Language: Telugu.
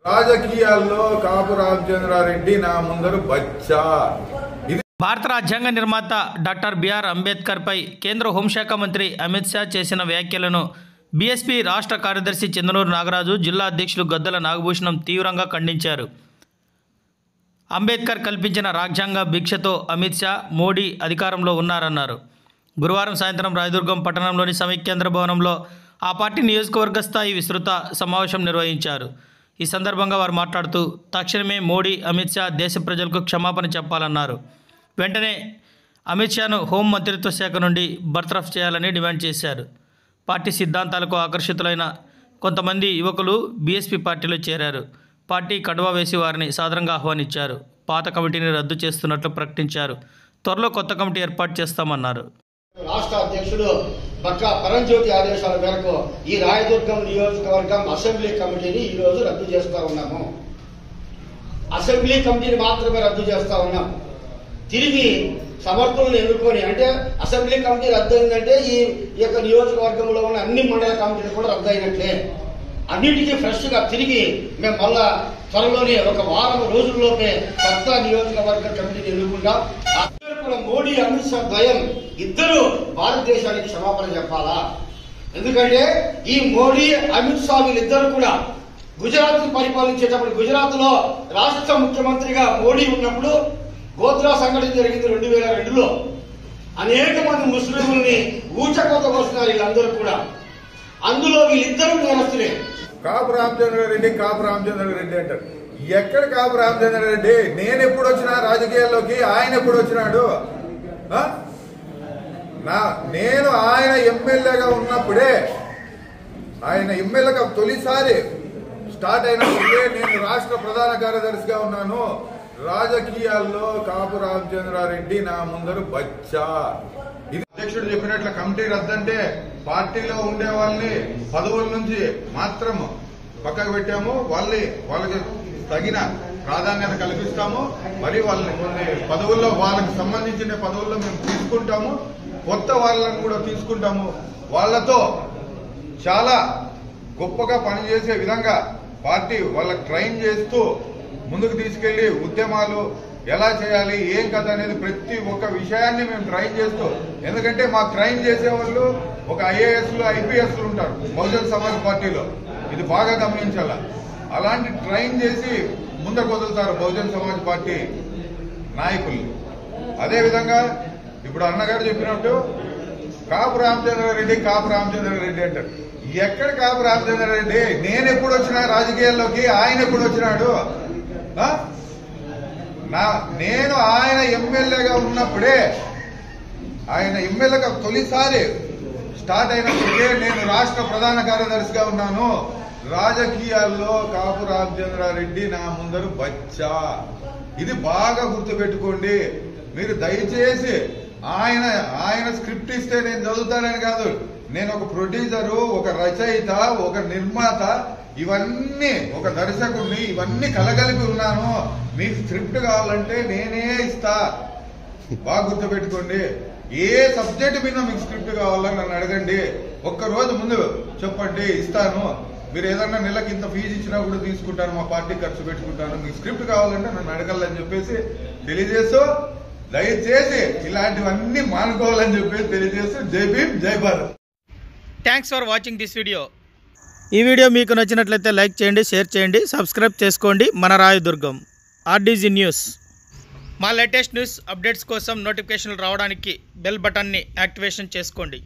రాజకీయాల్లో కాపు రామచంద్రారెడ్డి నా ముందరు బచ్చా. భారత రాజ్యాంగ నిర్మాత డాక్టర్ బిఆర్ అంబేద్కర్ పై కేంద్ర హోంశాఖ మంత్రి అమిత్ షా చేసిన వ్యాఖ్యలను బీఎస్పీ రాష్ట్ర కార్యదర్శి చంద్రనూరు నాగరాజు, జిల్లా అధ్యక్షులు గద్దల నాగభూషణం తీవ్రంగా ఖండించారు. అంబేద్కర్ కల్పించిన రాజ్యాంగ భిక్షతో అమిత్ షా, మోడీ అధికారంలో ఉన్నారన్నారు. గురువారం సాయంత్రం రాయదుర్గం పట్టణంలోని సమైక్యాంధ్ర భవనంలో ఆ పార్టీ నియోజకవర్గ స్థాయి విస్తృత సమావేశం నిర్వహించారు. ఈ సందర్భంగా వారు మాట్లాడుతూ తక్షణమే మోడీ, అమిత్ షా దేశ ప్రజలకు క్షమాపణ చెప్పాలన్నారు. వెంటనే అమిత్ షాను హోం మంత్రిత్వ శాఖ నుండి బర్తరఫ్ చేయాలని డిమాండ్ చేశారు. పార్టీ సిద్ధాంతాలకు ఆకర్షితులైన కొంతమంది యువకులు బీఎస్పీ పార్టీలో చేరారు. పార్టీ కండువా వేసి వారిని సాదరంగా ఆహ్వానించారు. పాత కమిటీని రద్దు చేస్తున్నట్లు ప్రకటించారు. త్వరలో కొత్త కమిటీ ఏర్పాటు చేస్తామన్నారు. రాష్ట్ర అధ్యక్షుడు బక్కా పరంజ్యోతి ఆదేశాల మేరకు ఈ రాయదుర్గం నియోజకవర్గం అసెంబ్లీ కమిటీని ఈ రోజు రద్దు చేస్తా ఉన్నాము. అసెంబ్లీ కమిటీని మాత్రమే రద్దు చేస్తా ఉన్నాం. తిరిగి సమర్థులను ఎన్నుకొని, అంటే అసెంబ్లీ కమిటీ రద్దు అయిందంటే ఈ యొక్క నియోజకవర్గంలో ఉన్న అన్ని మండల కమిటీలు కూడా రద్దు అయినట్లే. అన్నిటికీ ఫ్రెష్ గా తిరిగి మేము మళ్ళా త్వరలోనే ఒక వారం రోజుల్లోపే కొత్త నియోజకవర్గ కమిటీని ఎన్నుకుంటాం. మోడీ, అమిత్ షా ద్వయం ఇద్దరు భారతదేశానికి క్షమాపణ చెప్పాలా? ఎందుకంటే ఈ మోడీ, అమిత్ షా వీళ్ళిద్దరు కూడా గుజరాత్ పరిపాలించేటప్పుడు, గుజరాత్ లో రాష్ట్ర ముఖ్యమంత్రిగా మోడీ ఉన్నప్పుడు గోత్రా సంఘటన జరిగింది 2002లో. అనేక మంది ముస్లింలని ఊచకోత వస్తున్నారు వీళ్ళందరూ కూడా. అందులో వీళ్ళిద్దరూ నేరస్తులే. కాపు రామచంద్రారెడ్డి అంటారు. ఎక్కడ కాపు రామచంద్రారెడ్డి? నేను ఎప్పుడు వచ్చినా రాజకీయాల్లోకి, ఆయన ఎప్పుడు వచ్చినాడు? నేను ఆయన ఎమ్మెల్యేగా ఉన్నప్పుడే, ఆయన ఎమ్మెల్యేగా తొలిసారి స్టార్ట్ అయినప్పుడే నేను రాష్ట్ర ప్రధాన కార్యదర్శిగా ఉన్నాను. రాజకీయాల్లో కాపు రామచంద్రారెడ్డి నా ముందరు బచ్చా. ఇది అధ్యక్షుడు చెప్పినట్లు కమిటీ రద్దంటే పార్టీలో ఉండే వాళ్ళని పదవుల నుంచి మాత్రం పక్కకు పెట్టాము. వాళ్ళకి తగిన ప్రాధాన్యత కల్పిస్తాము. మరి వాళ్ళని కొన్ని పదవుల్లో, వాళ్ళకి సంబంధించిన పదవుల్లో మేము తీసుకుంటాము. కొత్త వాళ్ళని కూడా తీసుకుంటాము. వాళ్ళతో చాలా గొప్పగా పనిచేసే విధంగా పార్టీ వాళ్ళకి ట్రైన్ చేస్తూ ముందుకు తీసుకెళ్లి ఉద్యమాలు ఎలా చేయాలి, ఏం కథ అనేది ప్రతి ఒక్క విషయాన్ని మేము ట్రైన్ చేస్తూ, ఎందుకంటే మాకు ట్రైన్ చేసేవాళ్ళు ఒక ఐఏఎస్లు, ఐపీఎస్లు ఉంటారు బహుజన్ సమాజ్ పార్టీలో. ఇది బాగా గమనించాల. అలాంటి ట్రైన్ చేసి ముందుకు వదులుతారు బహుజన్ సమాజ్ పార్టీ నాయకులు. అదేవిధంగా ఇప్పుడు అన్నగారు చెప్పినట్టు కాపు రామచంద్రారెడ్డి అంటారు. ఎక్కడ కాపు రామచంద్రారెడ్డి? నేను ఎప్పుడు వచ్చినా రాజకీయాల్లోకి, ఆయన ఎప్పుడు వచ్చినాడు? నేను ఆయన ఎమ్మెల్యేగా ఉన్నప్పుడే, ఆయన ఎమ్మెల్యేగా తొలిసారి స్టార్ట్ అయినప్పుడే నేను రాష్ట్ర ప్రధాన కార్యదర్శిగా ఉన్నాను. రాజకీయాల్లో కాపు రామచంద్రారెడ్డి నా ముందరు బచ్చా. ఇది బాగా గుర్తుపెట్టుకోండి. మీరు దయచేసి ఆయన స్క్రిప్ట్ ఇస్తే నేను చదువుతానని కాదు. నేను ఒక ప్రొడ్యూసరు, ఒక రచయిత, ఒక నిర్మాత, ఇవన్నీ ఒక దర్శకుడిని, ఇవన్నీ కలగలిపి ఉన్నాను. మీకు స్క్రిప్ట్ కావాలంటే నేనే ఇస్తా. బాగా గుర్తుపెట్టుకోండి. ఏ సబ్జెక్ట్ మీద మీకు స్క్రిప్ట్ కావాలని నన్ను అడగండి. ఒక్కరోజు ముందు చెప్పండి, ఇస్తాను. మీరు ఏదన్నా నెలకి ఇంత ఫీజు ఇచ్చినా కూడా తీసుకుంటాను, మా పార్టీ ఖర్చు పెట్టుకుంటాను. మీకు స్క్రిప్ట్ కావాలంటే నన్ను అడగాలని చెప్పేసి తెలియజేస్తూ, దయచేసి ఇలాంటివన్నీ మానుకోవాలని చెప్పేసి తెలియజేస్తూ, జై భీమ్, జై Bharat. Thanks for watching this video. ఈ వీడియో మీకు నచ్చినట్లయితే లైక్ చేయండి, షేర్ చేయండి, సబ్స్క్రైబ్ చేసుకోండి. మన రాయదుర్గం ఆర్డీజీ న్యూస్. మా లేటెస్ట్ న్యూస్ అప్డేట్స్ కోసం నోటిఫికేషన్లు రావడానికి బెల్ బటన్ని యాక్టివేషన్ చేసుకోండి.